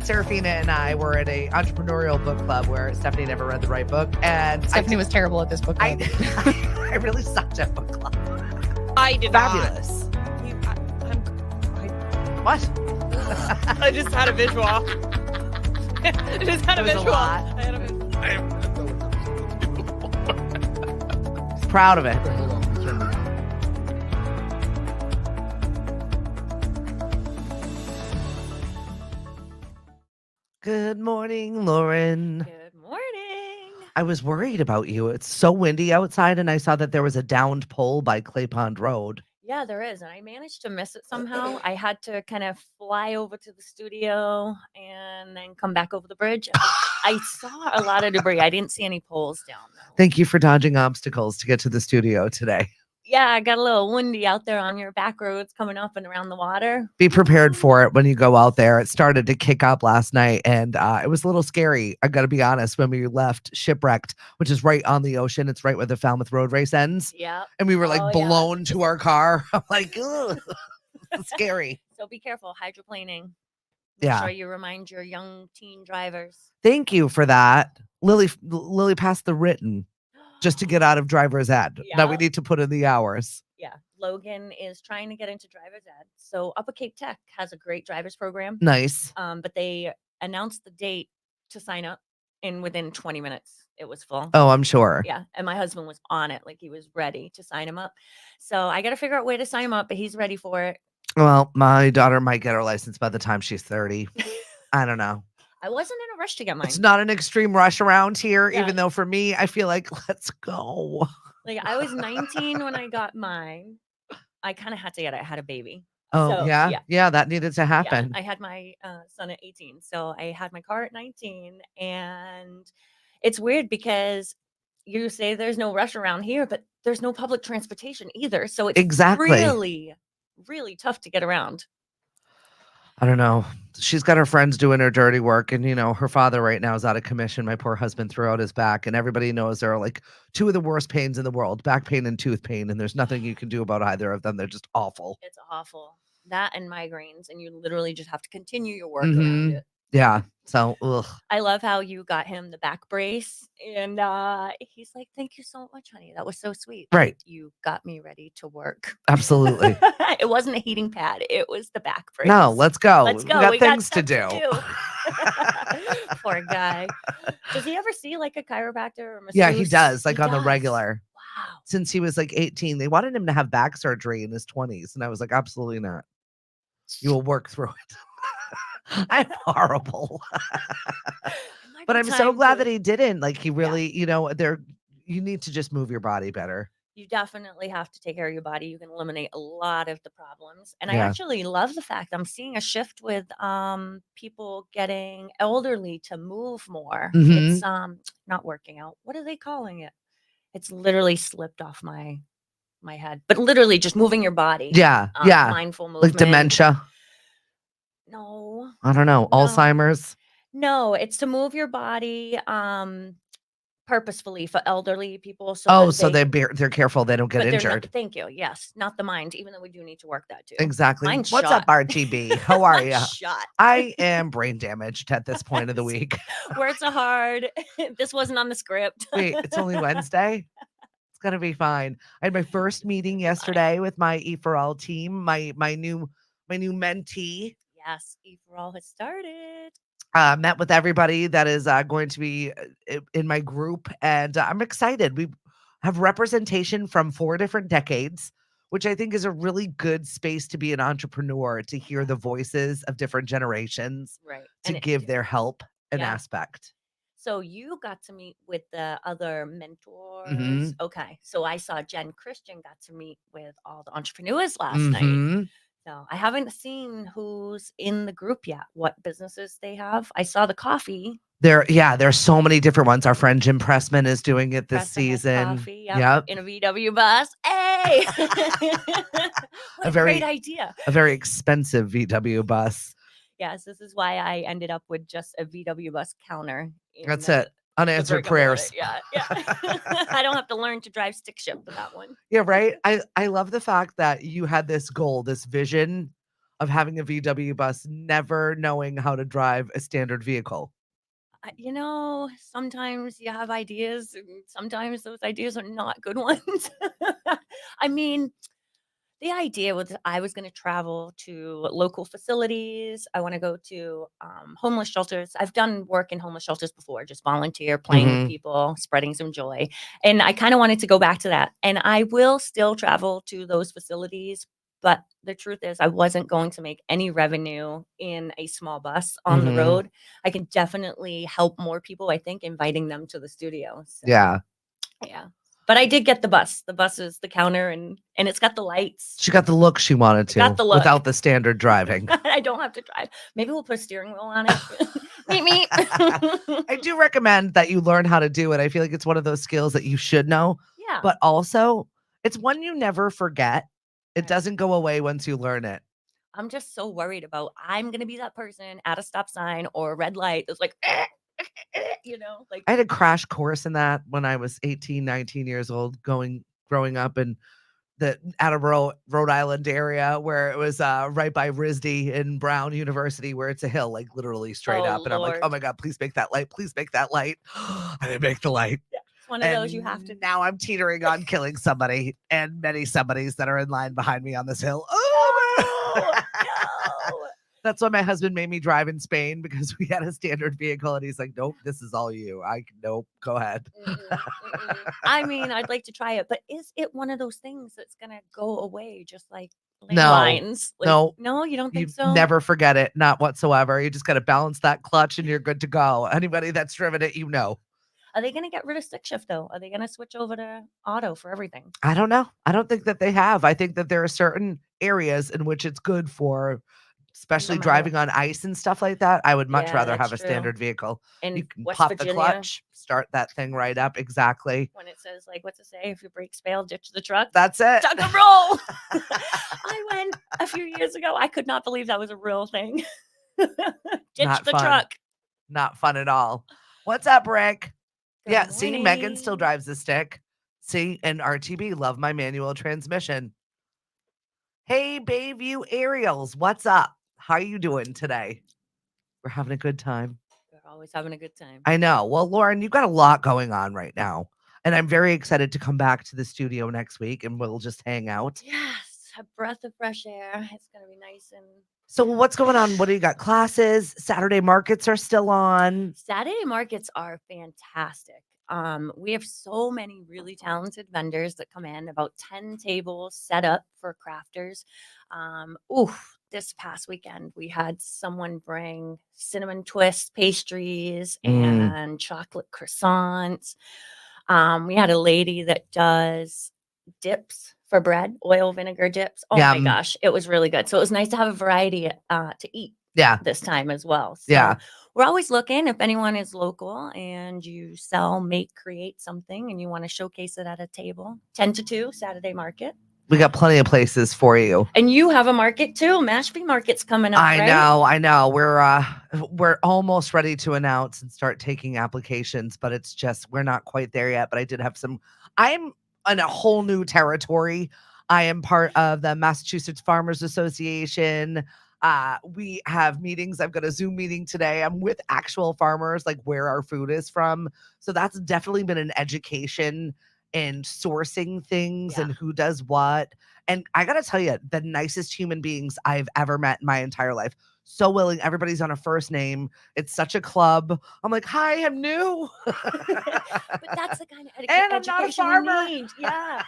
Serafina and I were at a entrepreneurial book club where Stephanie never read the right book, and Stephanie was terrible at this book club. I really sucked at book club. I did Fabulous. What? I just had a visual. I just had a It was a visual. lot. I had a visual. He's proud of it. Hold on, let me turn it on. Good morning, Lauren. Good morning. I was worried about you. It's so windy outside, and I saw that there was a downed pole by Clay Pond Road. Yeah, there is. And I managed to miss it somehow. I had to kind of fly over to the studio and then come back over the bridge. I saw a lot of debris. I didn't see any poles down, though. Thank you for dodging obstacles to get to the studio today. Yeah, I got a little windy out there on your back roads coming up and around the water. Be prepared for it when you go out there. It started to kick up last night, and it was a little scary. I got to be honest. When we left Shipwrecked, which is right on the ocean, it's right where the Falmouth Road race ends. Yeah. And we were like Oh, yeah. blown to our car. I'm like, ugh, it's scary. So be careful, hydroplaning. Make Yeah. sure you remind your young teen drivers. Thank you for that. Lily passed the written just to get out of driver's ed. Now we Yeah. need to put in the hours. Yeah, Logan is trying to get into driver's ed. So Upper Cape Tech has a great driver's program. Nice. But they announced the date to sign up, and within 20 minutes it was full. Oh, I'm sure. Yeah, and my husband was on it, like he was ready to sign him up. So I got to figure out a way to sign him up, but he's ready for it. Well, my daughter might get her license by the time she's 30. I don't know. I wasn't in a rush to get mine. It's not an extreme rush around here, Yeah. even though for me, I feel like, let's go. Like I was 19 when I got mine. I kind of had to get it. I had a baby. Oh, So, yeah? yeah. Yeah, that needed to Yeah, happen. I had my son at 18. So I had my car at 19. And it's weird because you say there's no rush around here, but there's no public transportation either. So it's Exactly. really, really tough to get around. I don't know. She's got her friends doing her dirty work, and her father right now is out of commission. My poor husband threw out his back, and everybody knows there are like two of the worst pains in the world: back pain and tooth pain, and there's nothing you can do about either of them. They're just awful. It's awful. That and migraines, and you literally just have to continue your work Mhm. around it. Yeah. So, ugh. I love how you got him the back brace, and he's like, "Thank you so much, honey. That was so sweet. Right. You got me ready to work." Absolutely. It wasn't a heating pad; it was the back brace. No, let's go. Let's We go. got We got things to do. stuff to do. Poor guy. Does he ever see like a chiropractor or masseuse? Yeah, he does, like He on the does. regular. Wow. Since he was like 18, they wanted him to have back surgery in his 20s. And I was like, absolutely not. You will work through it. I'm horrible. But I'm so glad that he didn't. Like, he really, you need to just move your body better. You definitely have to take care of your body. You can eliminate a lot of the problems. And I Yeah. actually love the fact I'm seeing a shift with people getting elderly to move more. Mhm. It's not working out. What are they calling it? It's literally slipped off my head. But literally just moving your body. Yeah. Yeah. Mindful movement. Like dementia. No. I don't know. No. Alzheimer's. No, it's to move your body purposefully for elderly people. So Oh, that so they, they're careful they don't get but they're injured. not, thank you. Yes, not the mind, even though we do need to work that too. Exactly. Mine's What's shot. up, RGB? How are you? Mine's shot. I am brain damaged at this point of the week. Words are hard. This wasn't on the script. Wait, it's only Wednesday? It's gonna be fine. I had my first meeting yesterday with my E4All team, my new mentee. Yes, E4All has started. Met with everybody that is going to be in my group, and I'm excited. We have representation from 4 different decades, which I think is a really good space to be an entrepreneur, to hear the voices of different generations, Right. to give their help an Yeah. aspect. So you got to meet with the other mentors. Mhm. Okay. So I saw Jen Christian got to meet with all the entrepreneurs last night. Mhm. So I haven't seen who's in the group yet, what businesses they have. I saw the coffee. There's so many different ones. Our friend Jim Pressman is doing it this Preston has season. Coffee, yep, Yep. in a VW bus. Hey, what a great idea. A very expensive VW bus. Yes, this is why I ended up with just a VW bus counter. in That's the- it. Unanswered the brick and mortar. prayers. Yeah, yeah. I don't have to learn to drive stick shift with that one. Yeah, right. I love the fact that you had this goal, this vision of having a VW bus, never knowing how to drive a standard vehicle? Sometimes you have ideas, and sometimes those ideas are not good ones. I mean, the idea was I was gonna travel to local facilities. I wanna go to, homeless shelters. I've done work in homeless shelters before, just volunteer, playing with Mhm. people, spreading some joy, and I kinda wanted to go back to that, and I will still travel to those facilities, but the truth is I wasn't going to make any revenue in a small bus on the Mhm. road. I can definitely help more people, I think, inviting them to the studio, so Yeah. yeah. But I did get the bus. The bus is the counter and it's got the lights. She got the look she wanted I got to the look. without the standard driving. I don't have to drive. Maybe we'll put a steering wheel on it. Meet me. I do recommend that you learn how to do it. I feel like it's one of those skills that you should know, Yeah. but also it's one you never forget. It Right. doesn't go away once you learn it. I'm just so worried about I'm gonna be that person at a stop sign or a red light that's like, like I had a crash course in that when I was 18, 19 years old, growing up in the Attleboro, Rhode Island area where it was right by RISD and Brown University, where it's a hill, like literally straight oh up. And I'm like, oh Lord. my God, please make that light. Please make that light. I didn't make the light. Yeah. It's one of those you have to And now I'm teetering on killing somebody and many somebodies that are in line behind me on this hill. no, Oh, no. that's why my husband made me drive in Spain because we had a standard vehicle. And he's like, nope, this is all you. Nope, go ahead. Mm-mm, mm-mm. I mean, I'd like to try it, but is it one of those things that's gonna go away just like No, landlines? Like, no, no, you don't think you so? never forget it. Not whatsoever. You just got to balance that clutch and you're good to go. Anybody that's driven it, you know. Are they gonna get rid of stick shift though? Are they gonna switch over to auto for everything? I don't know. I don't think that they have. I think that there are certain areas in which it's good for, No especially matter. driving on ice and stuff like that. I would much Yeah, rather that's have a true. standard vehicle. You In can West pop the Virginia, clutch, start that thing right up. Exactly. when it says like, what's it say? If your brakes fail, ditch the truck. That's it. Tug and roll. I went a few years ago. I could not believe that was a real thing. Ditch Not the fun. truck. Not fun at all. What's up, Rick? Good Yeah, see, Megan still morning. drives the stick. See, and RTB, love my manual transmission. Hey, Bayview Aerials, what's up? How you doing today? We're having a good time. We're always having a good time. I know. Well, Lauren, you've got a lot going on right now. And I'm very excited to come back to the studio next week and we'll just hang out. Yes, a breath of fresh air. It's gonna be nice and So, what's going on? What do you got? Classes? Saturday markets are still on. Saturday markets are fantastic. We have so many really talented vendors that come in, about 10 tables set up for crafters. This past weekend we had someone bring cinnamon twist pastries Mm, and chocolate croissants. We had a lady that does dips for bread, oil vinegar dips. Oh my yum. gosh, it was really good. So it was nice to have a variety to eat Yeah. this time as well. Yeah. So we're always looking if anyone is local and you sell, make, create something and you want to showcase it at a table. 10 to 2 Saturday market. We got plenty of places for you. And you have a market too. Mashpee Market's coming up, I right? know, I know. We're almost ready to announce and start taking applications, but it's just we're not quite there yet. But I did have some. I'm in a whole new territory. I am part of the Massachusetts Farmers Association. We have meetings. I've got a Zoom meeting today. I'm with actual farmers, like where our food is from. So that's definitely been an education in sourcing things Yeah. and who does what. And I gotta tell you, the nicest human beings I've ever met in my entire life. So willing. Everybody's on a first name. It's such a club. I'm like, hi, I'm new. But that's the kind of And I'm not a education farmer. you need. Yeah.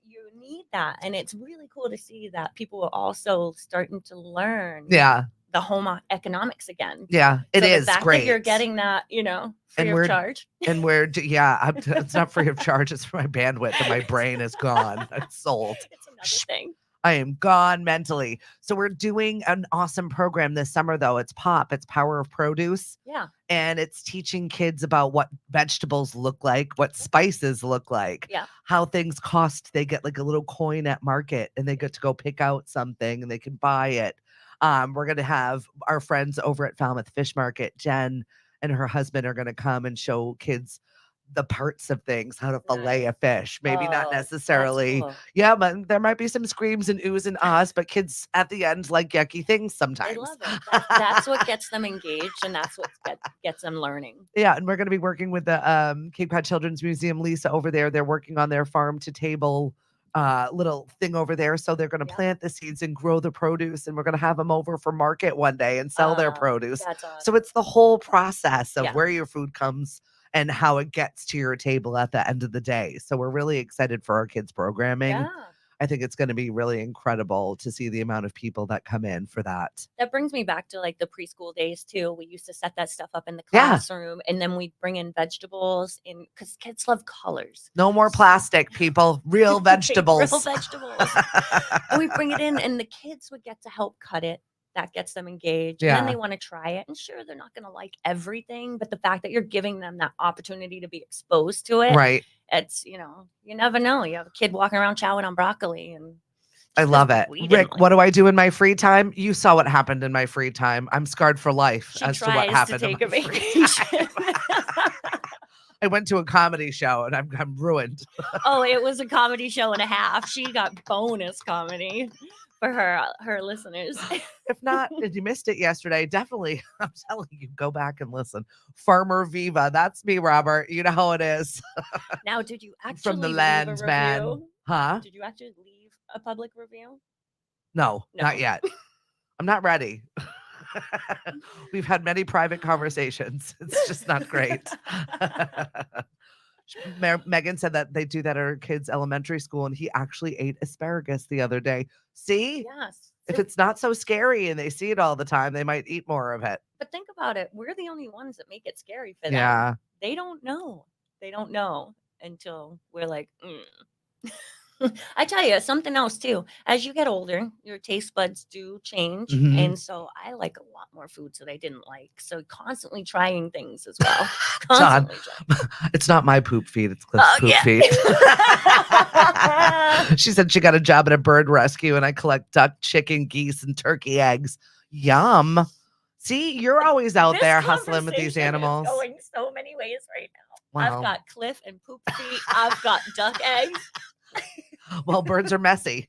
You need that. And it's really cool to see that people are also starting to learn Yeah. the home economics again. Yeah. It So is the fact great. that you're getting that, free And of we're charge. it's not free of charge. It's for my bandwidth and my brain is gone. It's sold. It's another thing. I am gone mentally. So we're doing an awesome program this summer, though. It's POP. It's Power of Produce. Yeah. And it's teaching kids about what vegetables look like, what spices look like, Yeah. how things cost. They get like a little coin at market and they get to go pick out something and they can buy it. We're going to have our friends over at Falmouth Fish Market, Jen and her husband are going to come and show kids the parts of things, how to fillet a fish. Maybe not Oh, that's necessarily. cool. Yeah, but there might be some screams and oohs and ahs, but kids at the end like yucky things They sometimes. love it. That's what gets them engaged, and that's what gets them learning. Yeah, and we're going to be working with the Cape Cod Children's Museum, Lisa over there. They're working on their farm to table little thing over there. So they're going to Yeah. plant the seeds and grow the produce, and we're going to have them over for market one day and sell their produce. That's So awesome. it's the whole process of Yeah. where your food comes and how it gets to your table at the end of the day. So we're really excited for our kids' programming. Yeah. I think it's going to be really incredible to see the amount of people that come in for that. That brings me back to like the preschool days too. We used to set that stuff up in the Yeah. classroom, and then we'd bring in vegetables, and because kids love colors. No more plastic, people. Real vegetables. Real vegetables. And we bring it in, and the kids would get to help cut it. That gets them engaged. And then Yeah. they want to try it. And sure, they're not going to like everything, but the fact that you're giving them that opportunity to be exposed to it, Right. it's, you never know. You have a kid walking around chowing on broccoli, and I just 'cause love it. we didn't Rick, like what do I do in my free time? You saw what happened in my free time. I'm scarred for life she as to what tries to happened in take a my free vacation. time. I went to a comedy show and I'm ruined. Oh, it was a comedy show and a half. She got bonus comedy for her listeners. If not, if you missed it yesterday, definitely, I'm telling you, go back and listen. Farmer Viva, that's me, Robert. You know how it is. Now, did you actually From the leave land, a man. review? Huh? Did you actually leave a public review? No, No. not yet. I'm not ready. We've had many private conversations. It's just not great. Megan said that they do that at her kid's elementary school, and he actually ate asparagus the other day. See? Yes. If it's not so scary and they see it all the time, they might eat more of it. But think about it. We're the only ones that make it scary for them. Yeah. They don't know. They don't know until we're like, I tell you something else too. As you get older, your taste buds do change. Mhm. And so I like a lot more foods that I didn't like. So constantly trying things as well. John, Constantly trying. it's not my poop feed, it's Cliff's poop yeah. feed. She said she got a job at a bird rescue and I collect duck, chicken, geese, and turkey eggs. Yum. See, you're always out This there hustling with these conversation is animals. going so many ways right now. Wow. I've got Cliff and poop feet. I've got duck eggs. Well, birds are messy.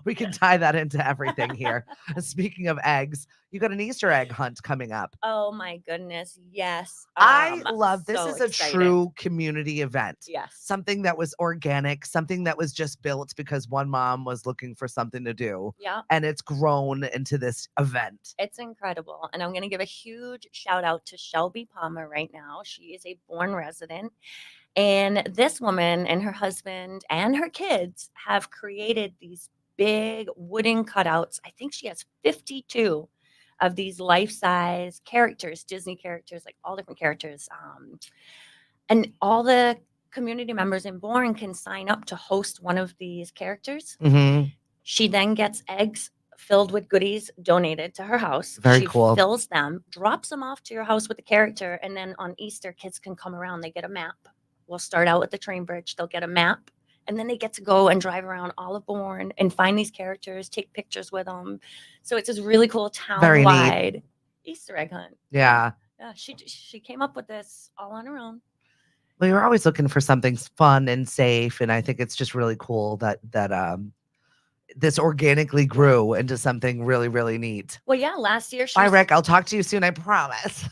We can tie that into everything here. Speaking of eggs, you got an Easter egg hunt coming up. Oh my goodness. Yes. I love this. So Is a excited. true community event. Yes. Something that was organic, something that was just built because one mom was looking for something to do. Yeah. And it's grown into this event. It's incredible. And I'm going to give a huge shout out to Shelby Palmer right now. She is a Bourne resident. And this woman and her husband and her kids have created these big wooden cutouts. I think she has 52 of these life-size characters, Disney characters, like all different characters. And all the community members in Bourne can sign up to host one of these characters. Mm-hmm. She then gets eggs filled with goodies donated to her house. Very she cool. Fills them, drops them off to your house with the character. And then on Easter, kids can come around. They get a map. We'll start out with the train bridge. They'll get a map, and then they get to go and drive around all of Bourne and find these characters, take pictures with them. So it's this really cool town-wide Easter egg hunt. Yeah. Yeah, she came up with this all on her own. Well, you're always looking for something fun and safe, and I think it's just really cool that this organically grew into something really, really neat. Well, yeah, last year. Bye, Rick. I'll talk to you soon. I promise.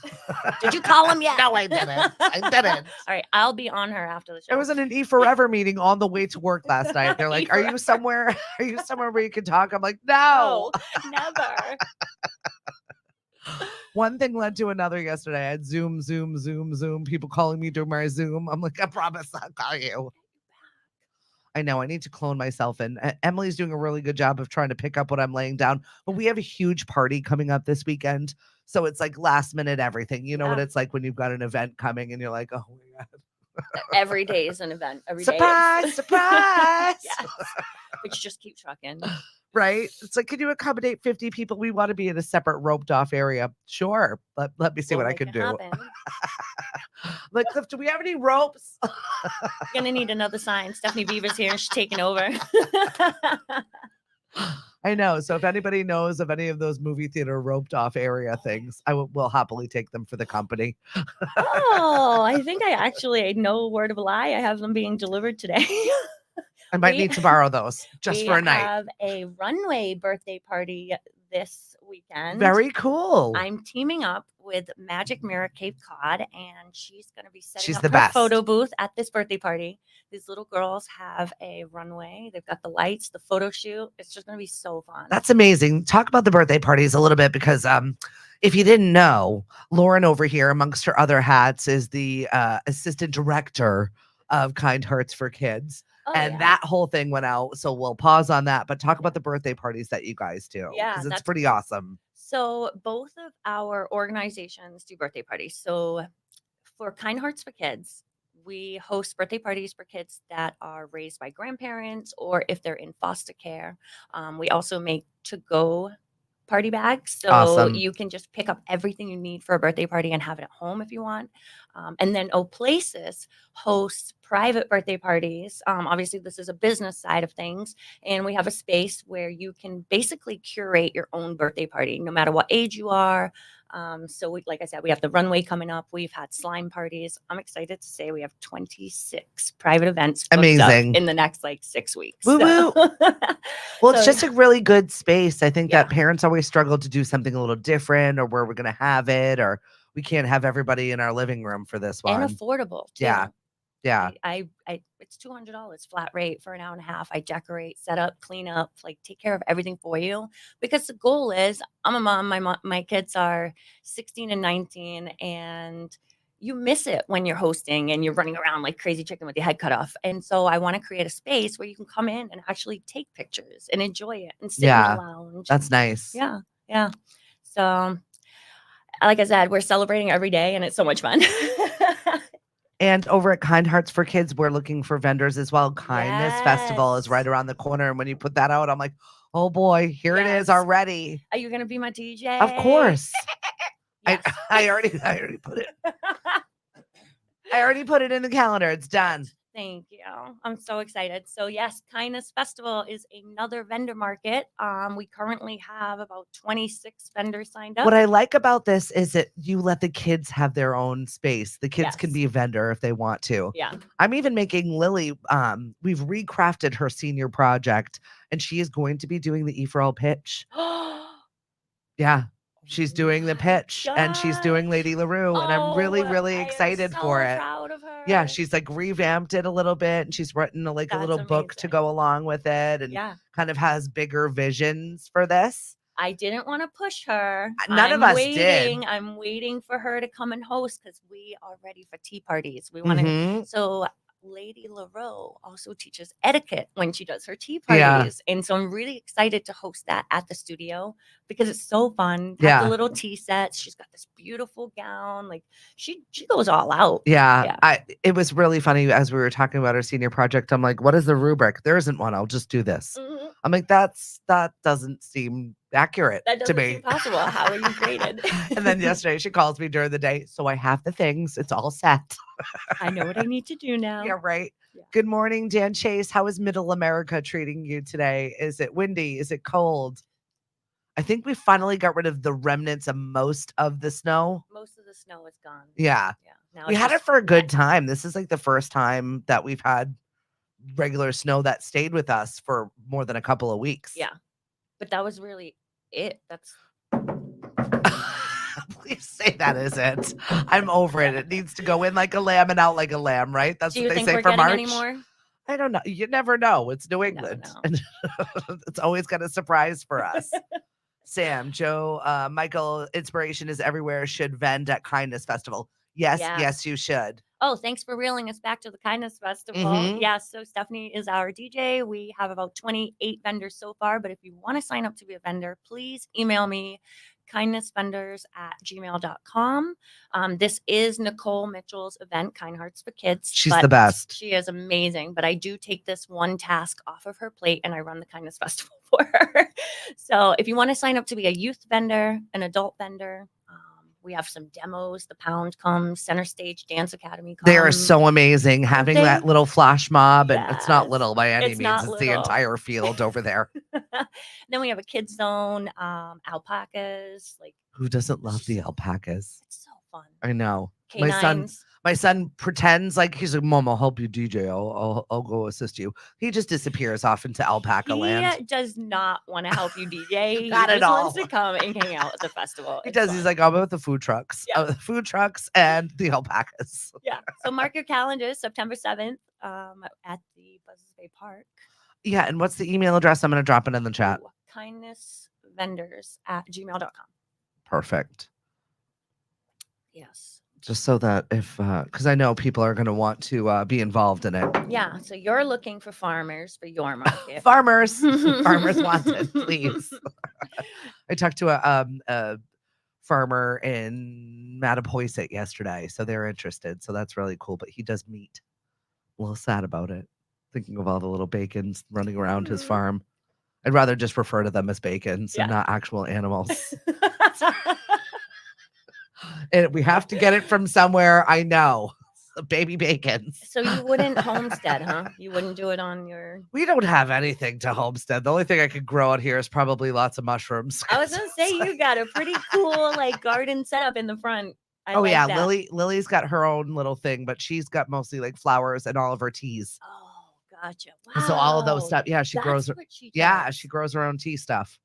Did you call him yet? No, I didn't. I didn't. All right, I'll be on her after the show. I was in an E4Ever meeting on the way to work last night. They're like, "Are you somewhere? Are you somewhere where you can talk?" I'm like, "No, never." One thing led to another yesterday. I had Zoom. People calling me during my Zoom. I'm like, I promise I'll call you. I know I need to clone myself, and Emily's doing a really good job of trying to pick up what I'm laying down. But we have a huge party coming up this weekend, so it's like last minute everything. You know what it's like when you've got an event coming, and you're like, oh my god. Every day is an event. Every surprise, day. Surprise! Yes. But you just keep trucking. Right? It's like, can you accommodate 50 people? We want to be in a separate roped off area. Sure. Let me see what I can do. Like, Cliff, do we have any ropes? Gonna need another sign. Stephanie Beaver's here and she's taking over. I know. So if anybody knows of any of those movie theater roped off area things, will happily take them for the company. Oh, I think I no word of a lie. I have them being delivered today. I might need to borrow those just for a night. We have a runway birthday party this weekend. Very cool. I'm teaming up with Magic Mirror Cape Cod, and she's going to be setting up the her best. photo booth at this birthday party. These little girls have a runway. They've got the lights, the photo shoot. It's just going to be so fun. That's amazing. Talk about the birthday parties a little bit, because if you didn't know, Lauren over here, amongst her other hats, is the assistant director of Kind Hearts for Kids. And that whole thing went out. So we'll pause on that, but talk about the birthday parties that you guys do. Yeah, because it's pretty awesome. So both of our organizations do birthday parties. So for Kind Hearts for Kids, we host birthday parties for kids that are raised by grandparents or if they're in foster care. We also make to-go party bags. So you can just pick up everything you need for a birthday party and have it at home if you want. And then Oplaysis hosts private birthday parties. Obviously, this is a business side of things. And we have a space where you can basically curate your own birthday party, no matter what age you are. So like I said, we have the runway coming up. We've had slime parties. I'm excited to say we have 26 private events booked up in the next 6 weeks. Woo woo. Well, it's just a really good space. I think that parents always struggle to do something a little different, or where we're going to have it, or we can't have everybody in our living room for this one. And affordable too. Yeah. It's $200 flat rate for an hour and a half. I decorate, set up, clean up, take care of everything for you. Because the goal is, I'm a mom. My kids are 16 and 19, and you miss it when you're hosting and you're running around like crazy chicken with your head cut off. And so I want to create a space where you can come in and actually take pictures and enjoy it and sit in the lounge. That's nice. Yeah. So, like I said, we're celebrating every day, and it's so much fun. And over at Kind Hearts for Kids, we're looking for vendors as well. Kindness Festival is right around the corner. And when you put that out, I'm like, oh boy, here it is already. Are you going to be my DJ? Of course. Yes. I already put it. I already put it in the calendar. It's done. Thank you. I'm so excited. So yes, Kindness Festival is another vendor market. We currently have about 26 vendors signed up. What I like about this is that you let the kids have their own space. The kids can be a vendor if they want to. Yeah. I'm even making Lily, we've recrafted her senior project, and she is going to be doing the E4L pitch. Yeah. She's doing the pitch and she's doing Lady LaRue, and I'm really excited for it. Proud of her. Yeah, she's revamped it a little bit, and she's written a little book to go along with it, and kind of has bigger visions for this. I didn't want to push her. None of us did. I'm waiting for her to come and host, because we are ready for tea parties. We want to. So Lady LaRue also teaches etiquette when she does her tea parties. And so I'm really excited to host that at the studio, because it's so fun. Have the little tea sets. She's got this beautiful gown. She goes all out. It was really funny as we were talking about our senior project. I'm like, what is the rubric? There isn't one. I'll just do this. Mm-hmm. I'm like, that doesn't seem accurate to me. Seem possible. How are you graded? And then yesterday she calls me during the day. So I have the things. It's all set. I know what I need to do now. Yeah, right. Yeah. Good morning, Dan Chase. How is Middle America treating you today? Is it windy? Is it cold? I think we finally got rid of the remnants of most of the snow. Most of the snow is gone. Yeah. Now we had it for a good time. This is the first time that we've had regular snow that stayed with us for more than a couple of weeks. Yeah. But that was really it. That's please say that is it. I'm over it. It needs to go in like a lamb and out like a lamb, right? That's what they say for March. Anymore? I don't know. You never know. It's New England. It's always got a surprise for us. Sam, Joe, Michael, inspiration is everywhere. Should vend at Kindness Festival. Yes, you should. Oh, thanks for reeling us back to the Kindness Festival. Mm-hmm. Yes, so Stephanie is our DJ. We have about 28 vendors so far, but if you want to sign up to be a vendor, please email me, kindnessvendors@gmail.com. This is Nicole Mitchell's event, Kind Hearts for Kids. She's the best. She is amazing, but I do take this one task off of her plate, and I run the Kindness Festival for her. So if you want to sign up to be a youth vendor, an adult vendor, we have some demos. The Pound comes, Center Stage Dance Academy comes. They are so amazing. Having that little flash mob, and it's not little by any means. It's little. the entire field over there. Then we have a kids zone, alpacas, like Who doesn't love it's the so alpacas? it's so fun. I know. Canines. My son pretends like he's like, Mom, I'll help you DJ. I'll go assist you. He just disappears off into alpaca He land. does not want to help you DJ. He Not at just wants all. to come and hang out at the festival. He It's does. He's fun. like, I'm with the food trucks. Yeah. The food trucks and the alpacas. Yeah. So mark your calendars, September 7th, at the Buzzards Bay Park. Yeah. And what's the email address? I'm going to drop it in the chat. kindnessvendors@gmail.com. Perfect. Yes. Just so that if, because I know people are going to want to be involved in it. Yeah. So you're looking for farmers for your market. Farmers wanted, please. I talked to a farmer in Mattapoisett yesterday, so they're interested. So that's really cool. But he does meat. A little sad about it. Thinking of all the little bacons running around his farm. I'd rather just refer to them as bacons and not actual animals. And we have to get it from somewhere. I know. Baby bacons. So you wouldn't homestead, huh? You wouldn't do it on your... We don't have anything to homestead. The only thing I could grow out here is probably lots of mushrooms. I was going to say, you got a pretty cool like garden setup in the front. I like yeah. that. Lily's got her own little thing, but she's got mostly like flowers and all of her teas. Oh, gotcha. Wow. So all of those stuff. Yeah, she grows her own tea stuff.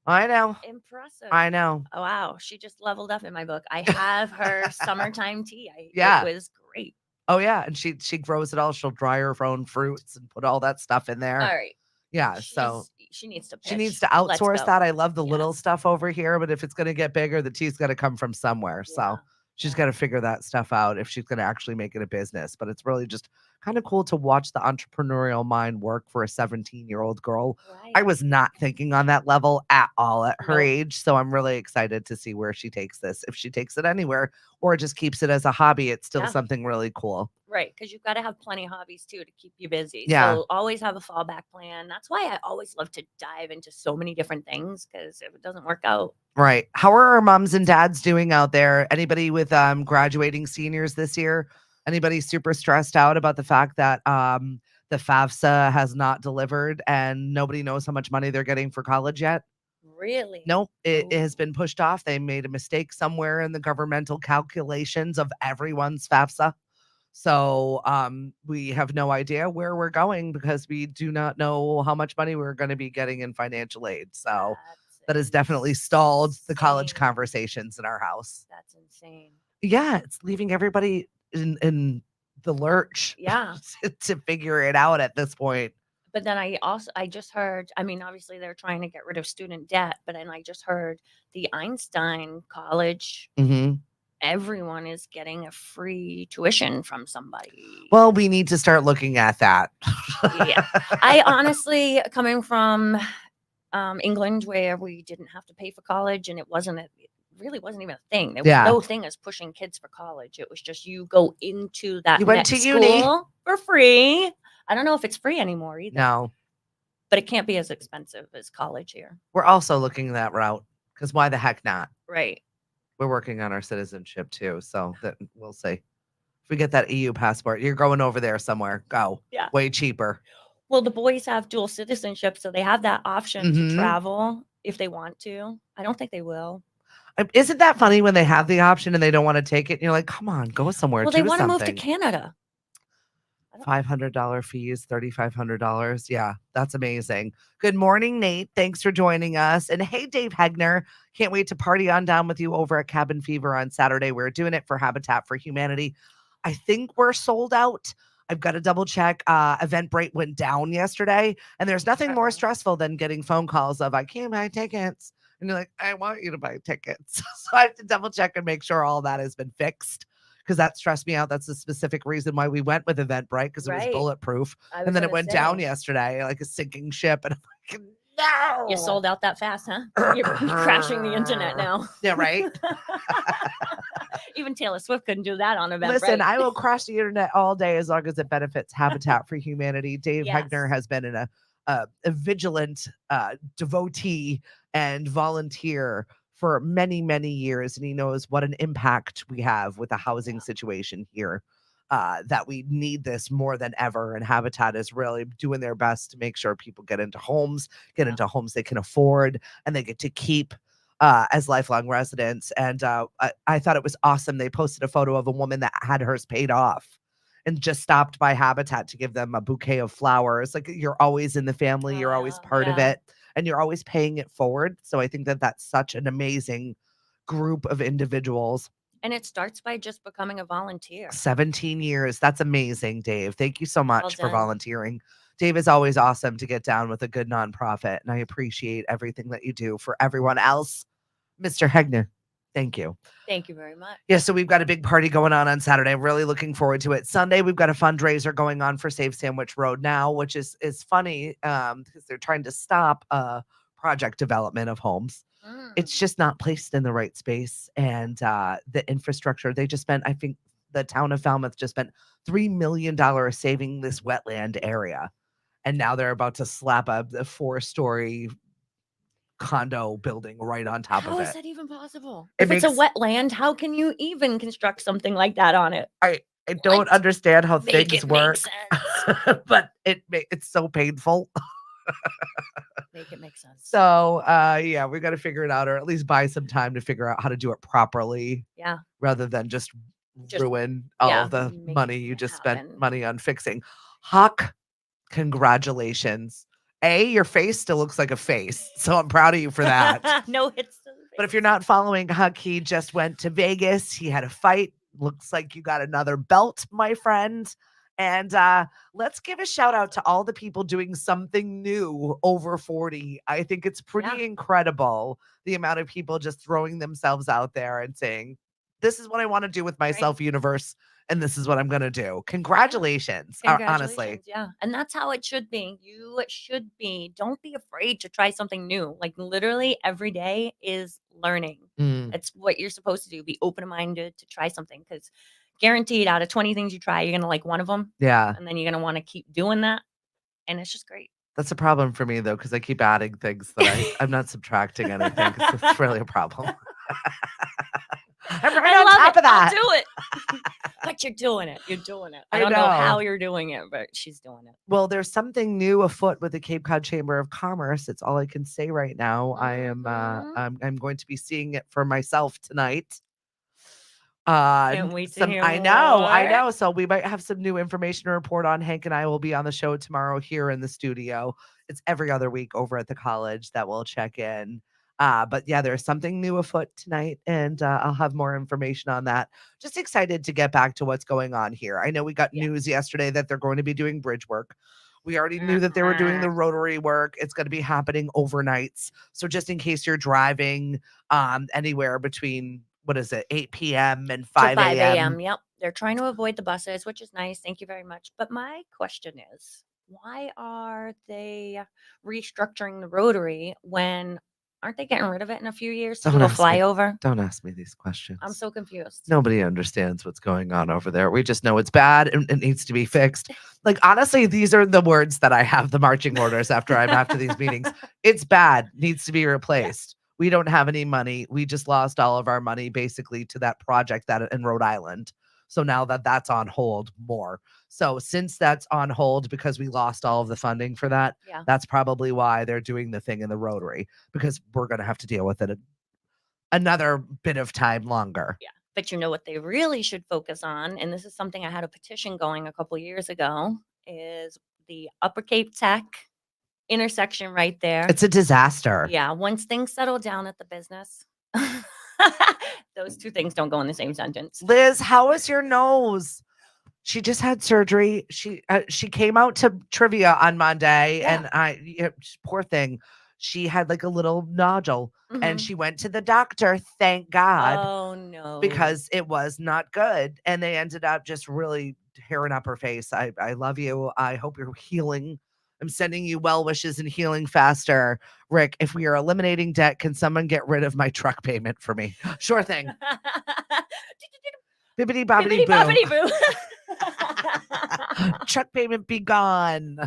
I know. Impressive. I know. Oh, wow. She just leveled up in my book. I have her summertime tea. It was great. Oh, yeah. And she grows it all. She'll dry her own fruits and put all that stuff in there. All right. Yeah. So she needs to pitch. She needs to outsource that. I love the little stuff over here, but if it's going to get bigger, the tea's got to come from somewhere. Yeah. So she's got to figure that stuff out if she's going to actually make it a business. But it's really just kind of cool to watch the entrepreneurial mind work for a 17-year-old girl. Right. I was not thinking on that level at all at her age. So I'm really excited to see where she takes this. If she takes it anywhere or just keeps it as a hobby, it's still something really cool. Right. Because you've got to have plenty of hobbies too to keep you busy. Yeah. So always have a fallback plan. That's why I always love to dive into so many different things, because if it doesn't work out. Right. How are our moms and dads doing out there? Anybody with graduating seniors this year? Anybody super stressed out about the fact that the FAFSA has not delivered and nobody knows how much money they're getting for college yet? Really? No, it has been pushed off. They made a mistake somewhere in the governmental calculations of everyone's FAFSA. So we have no idea where we're going because we do not know how much money we're going to be getting in financial aid. So that has definitely stalled the college conversations in our house. That's insane. Yeah, it's leaving everybody in the lurch. Yeah. to figure it out at this point. But then I just heard, I mean, obviously they're trying to get rid of student debt, but then I just heard the Einstein College, everyone is getting a free tuition from somebody. Well, we need to start looking at that. Yeah. I honestly, coming from England, where we didn't have to pay for college, and it really wasn't even a thing. There was no thing as pushing kids for college. It was just you go into that school for free. I don't know if it's free anymore either. No. But it can't be as expensive as college here. We're also looking that route because why the heck not? Right. We're working on our citizenship too. So that we'll see. If we get that EU passport, you're going over there somewhere. Go. Yeah. Way cheaper. Well, the boys have dual citizenship, so they have that option to travel if they want to. I don't think they will. Isn't that funny when they have the option and they don't want to take it? And you're like, come on, go somewhere. Well, they want to move to Canada. $500 fees, $3,500. Yeah, that's amazing. Good morning, Nate. Thanks for joining us. And hey, Dave Hegner, can't wait to party on down with you over at Cabin Fever on Saturday. We're doing it for Habitat for Humanity. I think we're sold out. I've got to double check. Eventbrite went down yesterday, and there's nothing more stressful than getting phone calls of, I can't buy tickets. And you're like, I want you to buy tickets. So I have to double check and make sure all that has been fixed, because that stressed me out. That's the specific reason why we went with Eventbrite, because it was bulletproof. And then it went down yesterday like a sinking ship. And I'm like, no. You sold out that fast, huh? You're crashing the internet now. Yeah, right? Even Taylor Swift couldn't do that on Eventbrite. Listen, I will crash the internet all day as long as it benefits Habitat for Humanity. Dave Hegner has been in a vigilant devotee and volunteer for many, many years, and he knows what an impact we have with the housing situation here. that we need this more than ever. And Habitat is really doing their best to make sure people get into homes they can afford, and they get to keep as lifelong residents. And I thought it was awesome. They posted a photo of a woman that had hers paid off and just stopped by Habitat to give them a bouquet of flowers. Like, you're always in the family, you're always part of it, and you're always paying it forward. So I think that that's such an amazing group of individuals. And it starts by just becoming a volunteer. 17 years. That's amazing, Dave. Thank you so much for volunteering. Dave is always awesome to get down with a good nonprofit, and I appreciate everything that you do for everyone else. Mr. Hegner, thank you. Thank you very much. Yeah, so we've got a big party going on Saturday. I'm really looking forward to it. Sunday, we've got a fundraiser going on for Save Sandwich Road now, which is funny because they're trying to stop project development of homes. It's just not placed in the right space. And the infrastructure, they just spent, I think the town of Falmouth just spent $3 million saving this wetland area. And now they're about to slap a 4-story condo building right on top of it. How is that even possible? If it's a wetland, how can you even construct something like that on it? I don't understand how things work, but it's so painful. Make it make sense. So yeah, we got to figure it out, or at least buy some time to figure out how to do it properly. Yeah. Rather than just ruin all the money you just spent money on fixing. Huck, congratulations. Your face still looks like a face, so I'm proud of you for that. No, it's still a face. But if you're not following Huck, he just went to Vegas. He had a fight. Looks like you got another belt, my friend. And let's give a shout out to all the people doing something new over 40. I think it's pretty incredible, the amount of people just throwing themselves out there and saying, this is what I want to do with myself, universe, and this is what I'm going to do. Congratulations, honestly. Yeah. And that's how it should be. You should be. Don't be afraid to try something new. Like, literally every day is learning. It's what you're supposed to do. Be open-minded to try something, because guaranteed out of 20 things you try, you're going to like one of them. Yeah. And then you're going to want to keep doing that. And it's just great. That's a problem for me, though, because I keep adding things that I'm not subtracting anything. It's really a problem. I'm right on top of that. I'll do it. But you're doing it. You're doing it. I don't know how you're doing it, but she's doing it. Well, there's something new afoot with the Cape Cod Chamber of Commerce. It's all I can say right now. I'm going to be seeing it for myself tonight. Can't wait to hear I know. So we might have some new information to report on. Hank and I will be on the show tomorrow here in the studio. It's every other week over at the college that we'll check in. But yeah, there's something new afoot tonight, and I'll have more information on that. Just excited to get back to what's going on here. I know we got news yesterday that they're going to be doing bridge work. We already knew that they were doing the rotary work. It's going to be happening overnights. So just in case you're driving anywhere between, 8 p.m. and 5 a.m. Yep. They're trying to avoid the buses, which is nice. Thank you very much. But my question is, why are they restructuring the rotary when aren't they getting rid of it in a few years to do a flyover? Don't ask me these questions. I'm so confused. Nobody understands what's going on over there. We just know it's bad and it needs to be fixed. Like, honestly, these are the words that I have the marching orders after these meetings. It's bad, needs to be replaced. We don't have any money. We just lost all of our money basically to that project that in Rhode Island. So now that's on hold more. So since that's on hold because we lost all of the funding for that, that's probably why they're doing the thing in the rotary, because we're going to have to deal with it another bit of time longer. Yeah. But you know what they really should focus on, and this is something I had a petition going a couple years ago, is the Upper Cape Tech intersection right there. It's a disaster. Yeah. Once things settle down at the business, those two things don't go in the same sentence. Liz, how is your nose? She just had surgery. She came out to trivia on Monday, and poor thing, she had like a little nodule, and she went to the doctor. Thank God. Oh no, because it was not good, and they ended up just really tearing up her face. I love you. I hope you're healing. I'm sending you well wishes and healing faster. Rick, if we are eliminating debt, can someone get rid of my truck payment for me? Sure thing. Bibbidi bobbidi boo. Truck payment be gone.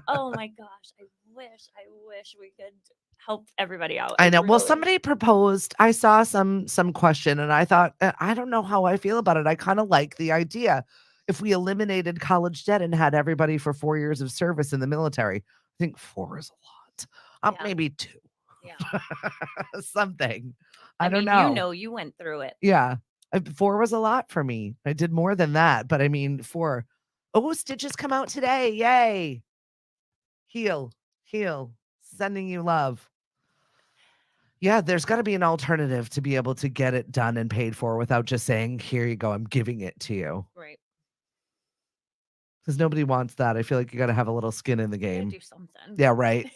Oh my gosh. I wish we could help everybody out. I know. Well, Really. somebody proposed. I saw some question, and I thought, I don't know how I feel about it. I kind of like the idea. If we eliminated college debt and had everybody for 4 years of service in the military, I think 4 is a lot. Yeah. Maybe 2. Yeah. Something. I don't mean, know. you went through it. Yeah. 4 was a lot for me. I did more than that, but I mean, 4. Oh, stitches come out today. Yay. Heal. Sending you love. Yeah, there's got to be an alternative to be able to get it done and paid for without just saying, here you go, I'm giving it to you. Right. Because nobody wants that. I feel like you got to have a little skin in the You gotta game. do something. Yeah, right.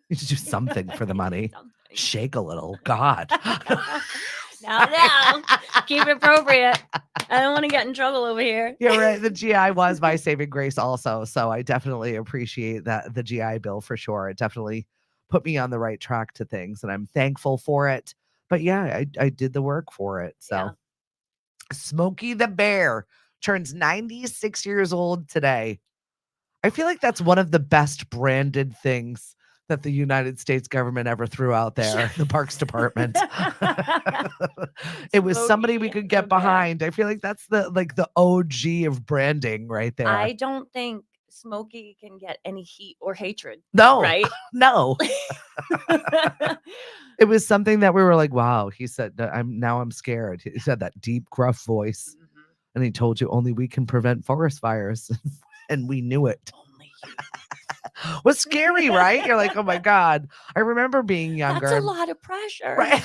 You should do something for the money. Shake a little. God. Now, keep it appropriate. I don't want to get in trouble over here. Yeah, right. The GI was my saving grace also. So I definitely appreciate that, the GI Bill, for sure. It definitely put me on the right track to things, and I'm thankful for it. But yeah, I did the work for it. So Yeah. Smokey the Bear turns 96 years old today. I feel like that's one of the best branded things that the United States government ever threw out there, the Parks Department. It was somebody we Smokey could get the Bear. behind. I feel like that's the OG of branding right there. I don't think Smokey can get any heat or hatred. No, Right? no. It was something that we were like, wow. He said, I'm scared. He said that deep, gruff voice. Mhm. And he told you only we can prevent forest fires. And we knew it. Only you. Was scary, right? You're like, oh my God. I remember being younger. That's a lot of pressure. Right.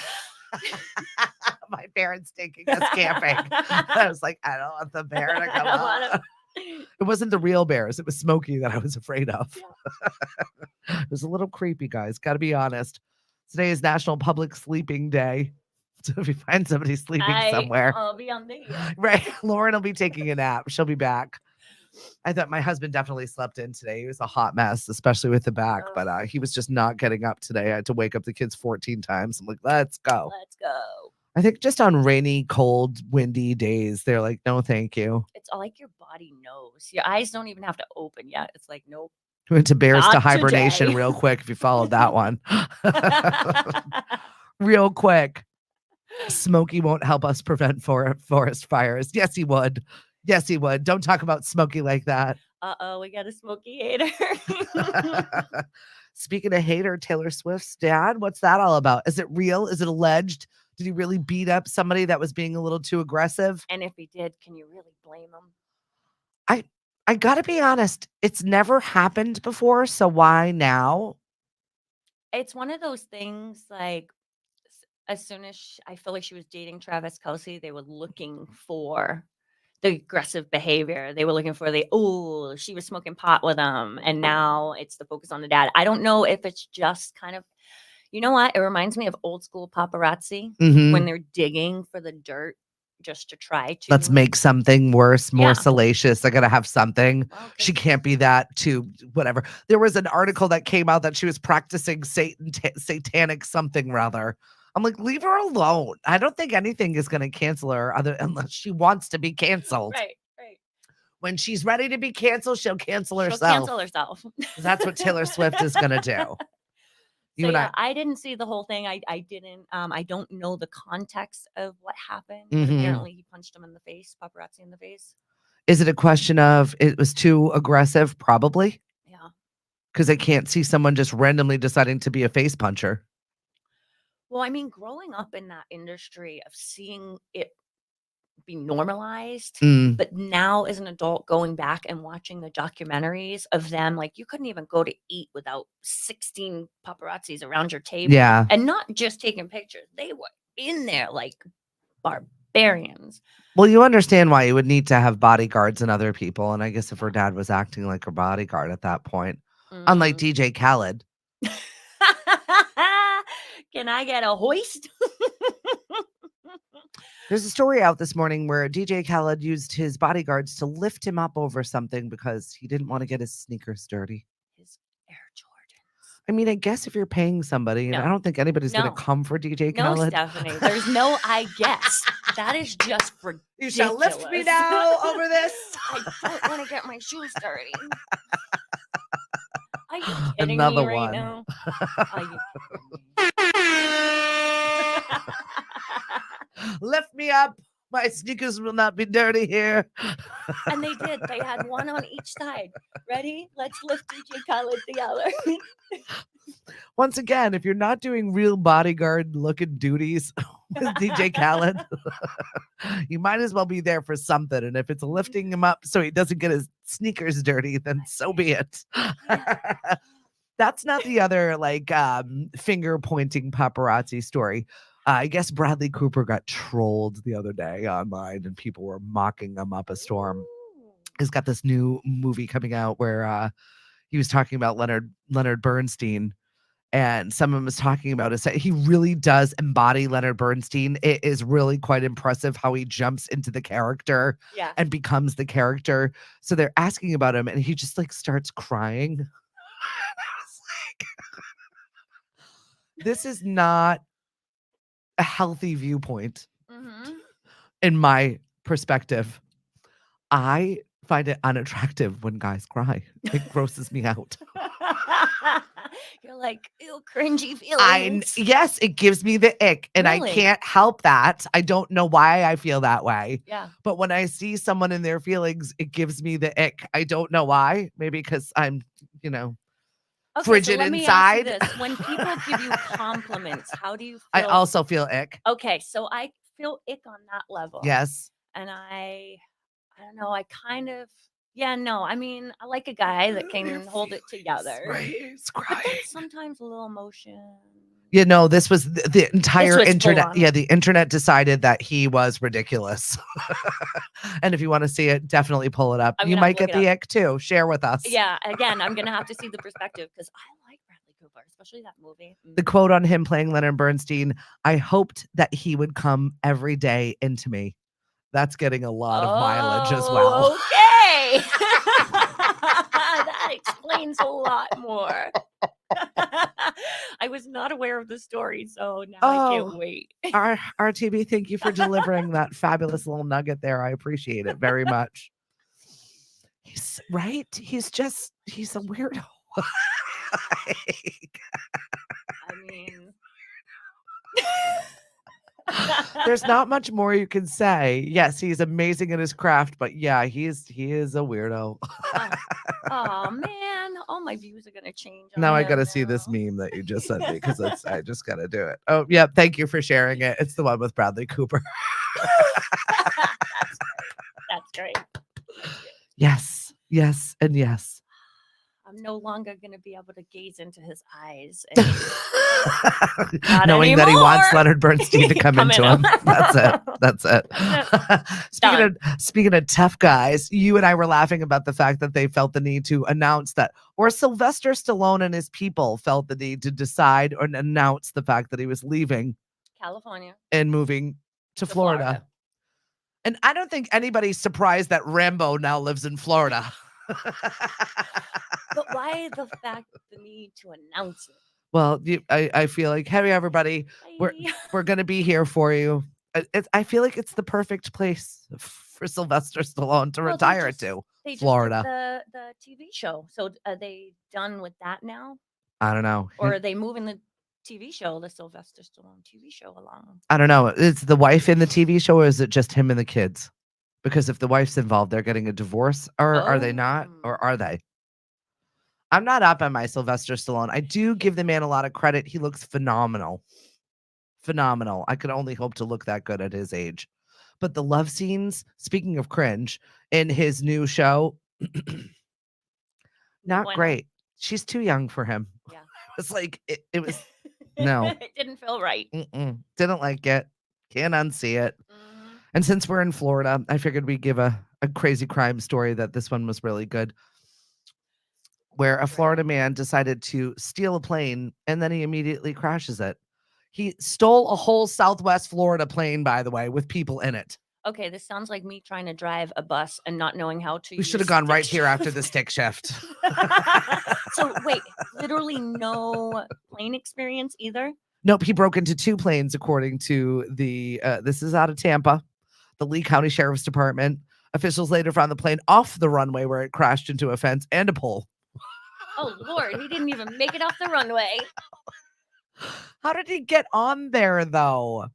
My parents taking us camping. I was like, I don't want the bear to come out. It wasn't the real bears. It was Smokey that I was afraid of. Yeah. It was a little creepy, guys. Got to be honest. Today is National Public Sleeping Day. So if you find somebody sleeping somewhere, I'll be on video. Right. Lauren will be taking a nap. She'll be back. I thought my husband definitely slept in today. He was a hot mess, especially with the back, but he was just not getting up today. I had to wake up the kids 14 times. I'm like, let's go. Let's go. I think just on rainy, cold, windy days, they're like, no, thank you. It's like your body knows. Your eyes don't even have to open yet. It's like, nope. Went to bears Not to hibernation today. real quick if you followed that one. Real quick. Smokey won't help us prevent forest fires. Yes, he would. Yes, he would. Don't talk about Smokey like that. We got a Smokey hater. Speaking of hater, Taylor Swift's dad, what's that all about? Is it real? Is it alleged? Did he really beat up somebody that was being a little too aggressive? And if he did, can you really blame him? I gotta be honest, it's never happened before, so why now? It's one of those things like as soon as I feel like she was dating Travis Kelce, they were looking for the aggressive behavior. They were looking for she was smoking pot with him. And now it's the focus on the dad. I don't know if it's just kind of, you know what? It reminds me of old school paparazzi when they're digging for the dirt just to try to. Let's make something worse, more salacious. I got to have something. She can't be that too, whatever. There was an article that came out that she was practicing satanic something rather. I'm like, leave her alone. I don't think anything is going to cancel her unless she wants to be canceled. Right. When she's ready to be canceled, she'll cancel herself. She'll cancel herself. That's what Taylor Swift is going to do. I didn't see the whole thing. I didn't. I don't know the context of what happened. Apparently, he punched him in the face, paparazzi in the face. Is it a question of it was too aggressive? Probably. Yeah. Because I can't see someone just randomly deciding to be a face puncher. Well, I mean, growing up in that industry of seeing it be normalized, but now as an adult going back and watching the documentaries of them, like you couldn't even go to eat without 16 paparazzis around your table. Yeah. And not just taking pictures. They were in there like barbarians. Well, you understand why you would need to have bodyguards and other people. And I guess if her dad was acting like her bodyguard at that point, unlike DJ Khaled. Can I get a hoist? There's a story out this morning where DJ Khaled used his bodyguards to lift him up over something because he didn't want to get his sneakers dirty. His Air Jordans. I mean, I guess if you're paying somebody, and I No. don't think anybody's going to No. come for DJ No, Khaled. Stephanie. There's no I guess. That is just ridiculous. You shall lift me now over this. I don't want to get my shoes dirty. Are you kidding Another me right one. now? Are you kidding me? Lift me up. My sneakers will not be dirty here. And they did. They had one on each side. Ready? Let's lift DJ Khaled the other. Once again, if you're not doing real bodyguard looking duties with DJ Khaled, you might as well be there for something. And if it's lifting him up so he doesn't get his sneakers dirty, then so be it. That's not the other like finger pointing paparazzi story. I guess Bradley Cooper got trolled the other day online and people were mocking him up a storm. He's got this new movie coming out where he was talking about Leonard Bernstein, and someone was talking about it. He really does embody Leonard Bernstein. It is really quite impressive how he jumps into the character and becomes the character. So they're asking about him and he just like starts crying. I was like, this is not a healthy viewpoint in my perspective. I find it unattractive when guys cry. It grosses me out. You're like, ew, cringy feelings. Yes, it gives me the ick, and Really? I can't help that. I don't know why I feel that way. Yeah. But when I see someone in their feelings, it gives me the ick. I don't know why. Maybe because I'm, frigid so let me inside. ask you this. When people give you compliments, how do you feel? I also feel ick. Okay, so I feel ick on that level. Yes. And I don't know, I kind of, I mean, I like a guy that can hold it together. Right, it's crying. But then sometimes a little emotion. This was the entire internet. Yeah, the internet decided that he was ridiculous. And if you want to see it, definitely pull it up. You might get the ick too. Share with us. Yeah, again, I'm going to have to see the perspective because I like Bradley Cooper, especially that movie. The quote on him playing Leonard Bernstein, I hoped that he would come every day into me. That's getting a lot of mileage as well. Okay. That explains a lot more. I was not aware of the story, so now I can't wait. RTB, thank you for delivering that fabulous little nugget there. I appreciate it very much. He's right. He's a weirdo. I mean... There's not much more you can say. Yes, he's amazing at his craft, but yeah, he is a weirdo. Oh man, all my views are gonna change. Now I gotta see this meme that you just sent me because I just gotta do it. Oh yeah, thank you for sharing it. It's the one with Bradley Cooper. That's great. Yes, and yes. I'm no longer going to be able to gaze into his eyes. Knowing that he wants Leonard Bernstein to come into him. That's it. Speaking of tough guys, you and I were laughing about the fact that they felt the need to announce that, or Sylvester Stallone and his people felt the need to decide or announce the fact that he was leaving California and moving to Florida. And I don't think anybody's surprised that Rambo now lives in Florida. But why the need to announce it? Well, I feel like, hey, everybody, we're going to be here for you. I fare like it's the perfect place for Sylvester Stallone to retire to. They Florida. Just did the TV show. So are they done with that now? I don't know. Or are they moving the TV show, the Sylvester Stallone TV show along? I don't know. Is the wife in the TV show or is it just him and the kids? Because if the wife's involved, they're getting a divorce, or are they not? Or are they? I'm not up on my Sylvester Stallone. I do give the man a lot of credit. He looks phenomenal. Phenomenal. I could only hope to look that good at his age. But the love scenes, speaking of cringe, in his new show, not great. She's too young for him. Yeah. It's like, it was, no. It didn't feel right. Didn't like it. Can't unsee it. And since we're in Florida, I figured we'd give a crazy crime story that this one was really good. Where a Florida man decided to steal a plane and then he immediately crashes it. He stole a whole Southwest Florida plane, by the way, with people in it. Okay, this sounds like me trying to drive a bus and not knowing how to We use should have gone right stick here after shift. the stick shift. So wait, literally no plane experience either? Nope, he broke into 2 planes according to the this is out of Tampa, the Lee County Sheriff's Department. Officials later found the plane off the runway where it crashed into a fence and a pole. Oh Lord, he didn't even make it off the runway. How did he get on there, though?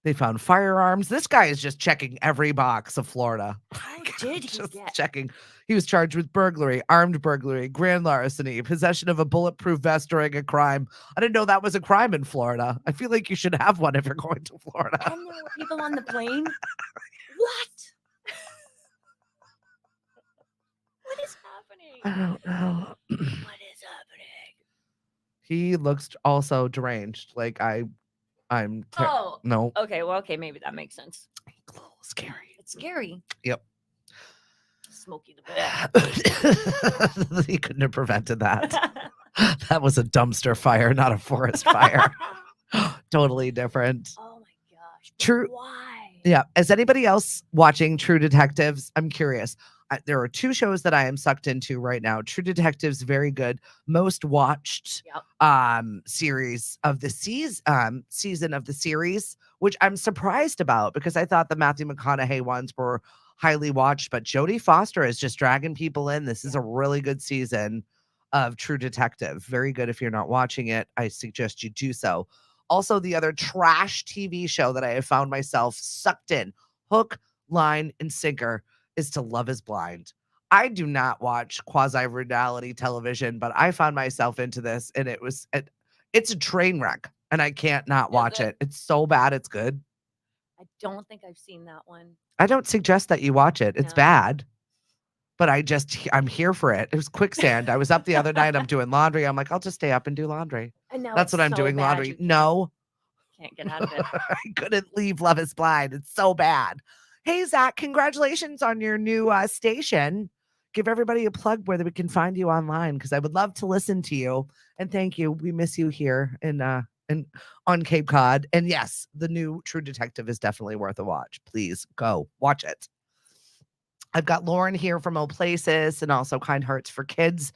They found firearms. This guy is just checking every box of Florida. How did he Just get? checking. He was charged with burglary, armed burglary, grand larceny, possession of a bulletproof vest during a crime. I didn't know that was a crime in Florida. I feel like you should have one if you're going to Florida. And there were people on the plane? What? What is happening? I don't know. What is happening? He looks also deranged. Like Oh, no, okay. Well, okay, maybe that makes sense. a little scary. It's scary. Yep. Smokey the Bear. He couldn't have prevented that. That was a dumpster fire, not a forest fire. Totally different. Oh my gosh. True. Why? Yeah. Is anybody else watching True Detectives? I'm curious. There are 2 shows that I am sucked into right now. True Detectives, very good. Most watched series of the season of the series, which I'm surprised about because I thought the Matthew McConaughey ones were highly watched, but Jodie Foster is just dragging people in. This is a really good season of True Detective. Very good. If you're not watching it, I suggest you do so. Also, the other trash TV show that I have found myself sucked in, hook, line, and sinker, is To Love Is Blind. I do not watch quasi-reality television, but I found myself into this, and it's a train wreck, and I can't not watch it. It's so bad, it's good. I don't think I've seen that one. I don't suggest that you watch it. It's bad, but I'm here for it. It was quicksand. I was up the other night. I'm doing laundry. I'm like, I'll just stay up and do laundry. And now That's what I'm doing, laundry. No. Can't get out of it. I couldn't leave Love Is Blind. It's so bad. Hey, Zach, congratulations on your new station. Give everybody a plug where we can find you online because I would love to listen to you. And thank you. We miss you here in on Cape Cod. And yes, the new True Detective is definitely worth a watch. Please go watch it. I've got Lauren here from Oplaysis and also Kind Hearts for Kids.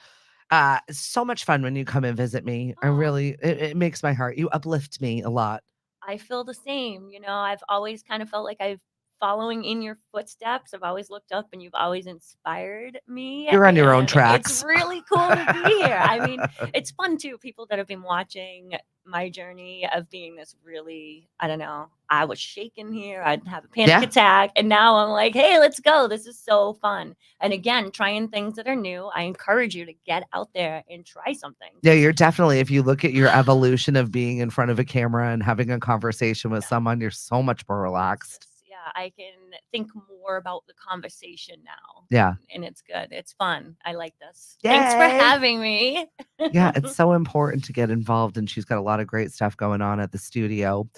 It's so much fun when you come and visit me. I really, it makes my heart. You uplift me a lot. I feel the same. I've always kind of felt like I've following in your footsteps. I've always looked up and you've always inspired me. You're on your own and tracks. It's really cool to be here. I mean, it's fun too. People that have been watching my journey of being this really, I don't know, I was shaken here. I'd have a panic attack. And now I'm like, hey, let's go. This is so fun. And again, trying things that are new. I encourage you to get out there and try something. Yeah, you're definitely, if you look at your evolution of being in front of a camera and having a conversation with someone, you're so much more relaxed. Yeah, I can think more about the conversation now. Yeah. And it's good. It's fun. I like this. Yay. Thanks for having me. Yeah, it's so important to get involved. And she's got a lot of great stuff going on at the studio.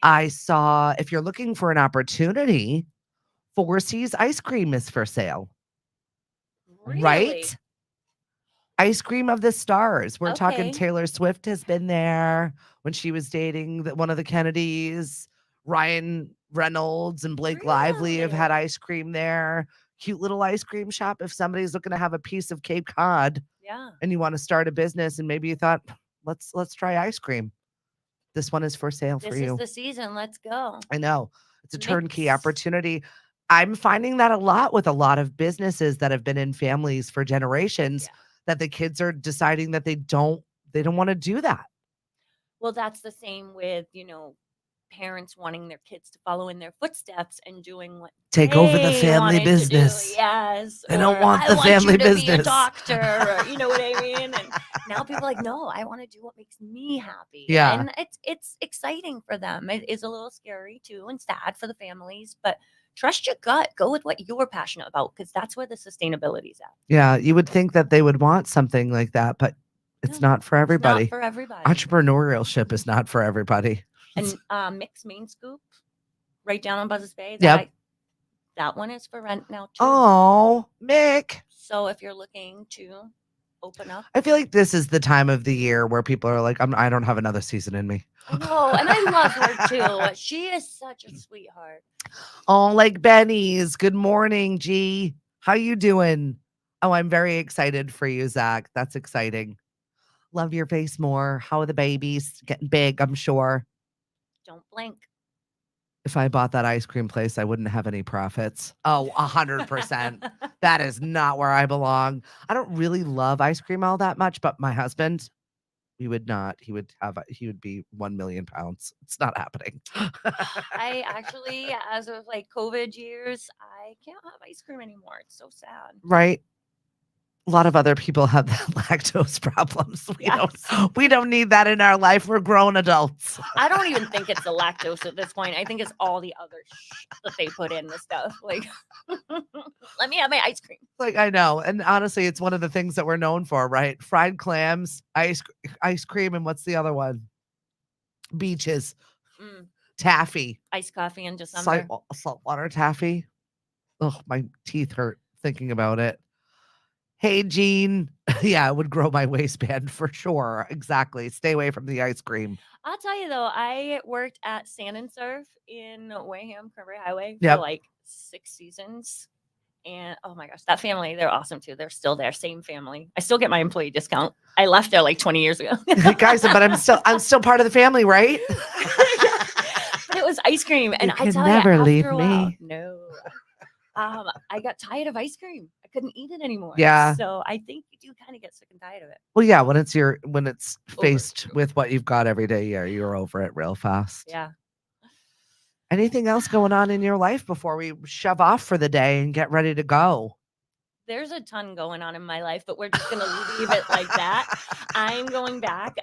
I saw, if you're looking for an opportunity, Four Seas ice cream is for sale. Really? Right? Ice Cream of the Stars. We're talking Okay. Taylor Swift has been there when she was dating one of the Kennedys. Ryan Reynolds and Blake Lively have had ice cream there. Cute little ice cream shop. If somebody's looking to have a piece of Cape Cod and you want to start a business and maybe you thought, let's try ice cream. This one is for sale for you. This is the season. Let's go. I know. It's a turnkey opportunity. I'm finding that a lot with a lot of businesses that have been in families for generations that the kids are deciding that they don't want to do that. Well, that's the same with, parents wanting their kids to follow in their footsteps and doing what take over the family business. Yes. They don't want the family business. Be a doctor, or, you know what I mean? And now people are like, no, I want to do what makes me happy. Yeah. And it's exciting for them. It is a little scary too and sad for the families, but trust your gut. Go with what you're passionate about because that's where the sustainability is at. Yeah. You would think that they would want something like that, but it's not for everybody. It's not for everybody. Entrepreneurship is not for everybody. And Mixed Main Scoop, right down on Buzzards Bay. That one is for rent now too. Oh, Mick. So if you're looking to open up. I feel like this is the time of the year where people are like, I don't have another season in me. I know, and I love her too. She is such a sweetheart. Oh, like Benny's. Good morning, G. How you doing? Oh, I'm very excited for you, Zach. That's exciting. Love your face more. How are the babies? Getting big, I'm sure. Don't blink. If I bought that ice cream place, I wouldn't have any profits. Oh, 100%. That is not where I belong. I don't really love ice cream all that much, but my husband, he would not. He would be 1 million pounds. It's not happening. I actually, as of like COVID years, I can't have ice cream anymore. It's so sad. Right. A lot of other people have lactose problems. We don't need that in our life. We're grown adults. I don't even think it's the lactose at this point. I think it's all the other that they put in the stuff. Like, let me have my ice cream. Like, I know. And honestly, it's one of the things that we're known for, right? Fried clams, ice cream, and what's the other one? Beaches, taffy. Iced coffee in December. Saltwater taffy. Oh, my teeth hurt thinking about it. Hey, Jean. Yeah, it would grow my waistband for sure. Exactly. Stay away from the ice cream. I'll tell you though, I worked at Sand and Surf in Wayham, Cranberry Highway for like 6 seasons. And oh my gosh, that family, they're awesome too. They're still there, same family. I still get my employee discount. I left there like 20 years ago. Guys, but I'm still part of the family, right? But it was ice cream. And I tell never you, leave after a me. while, no. I got tired of ice cream. I couldn't eat it anymore. Yeah. So I think you do kind of get sick and tired of it. Well, yeah, when it's faced with what you've got every day, yeah, you're over it real fast. Yeah. Anything else going on in your life before we shove off for the day and get ready to go? There's a ton going on in my life, but we're just going to leave it like that. I'm going back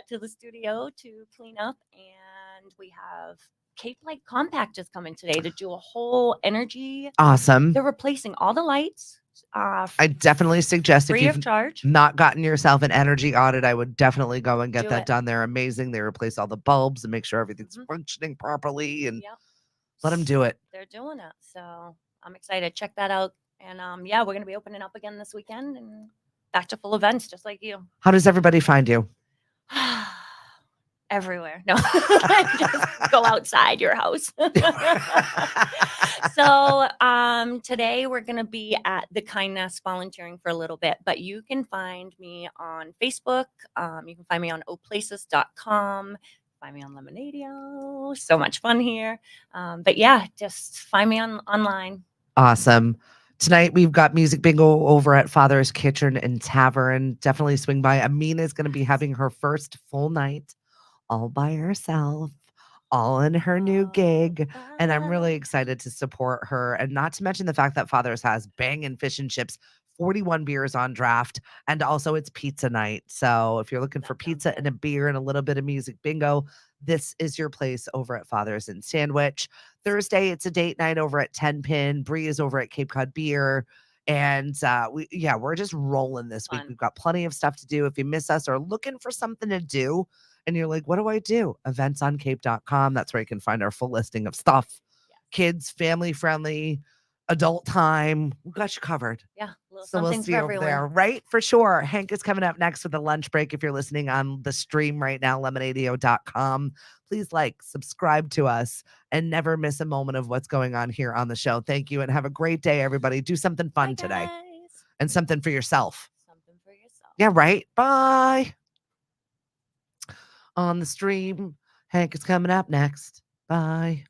to the studio to clean up, and we have Cape Light Compact is coming today to do a whole energy. Awesome. They're replacing all the lights. I definitely suggest free if you've of charge. Not gotten yourself an energy audit, I would definitely go and get that done. They're amazing. They replace all the bulbs and make sure everything's functioning properly, and let them do it. They're doing it. So I'm excited. Check that out. And yeah, we're going to be opening up again this weekend and back to full events just like you. How does everybody find you? Everywhere. No, just go outside your house. So today we're going to be at the Kindness volunteering for a little bit, but you can find me on Facebook. You can find me on Oplaysis.com. Find me on Lemonadio. So much fun here. But yeah, just find me online. Awesome. Tonight, we've got music bingo over at Father's Kitchen and Tavern. Definitely swing by. Amina is going to be having her first full night all by herself, all in her new gig. And I'm really excited to support her. And not to mention the fact that Father's has banging fish and chips, 41 beers on draft, and also it's pizza night. So if you're looking for pizza and a beer and a little bit of music bingo, this is your place over at Father's and Sandwich. Thursday, it's a date night over at 10 Pin. Bree is over at Cape Cod Beer. And we're just rolling this week. We've got plenty of stuff to do. If you miss us or looking for something to do and you're like, what do I do? Eventsoncape.com. That's where you can find our full listing of stuff. Kids, family friendly, adult time. We got you covered. Yeah. So we'll see you over there, right? For sure. Hank is coming up next with a lunch break. If you're listening on the stream right now, lemonadio.com, please subscribe to us, and never miss a moment of what's going on here on the show. Thank you, and have a great day, everybody. Do something fun today and something for yourself. Yeah, right? Bye. On the stream, Hank is coming up next. Bye.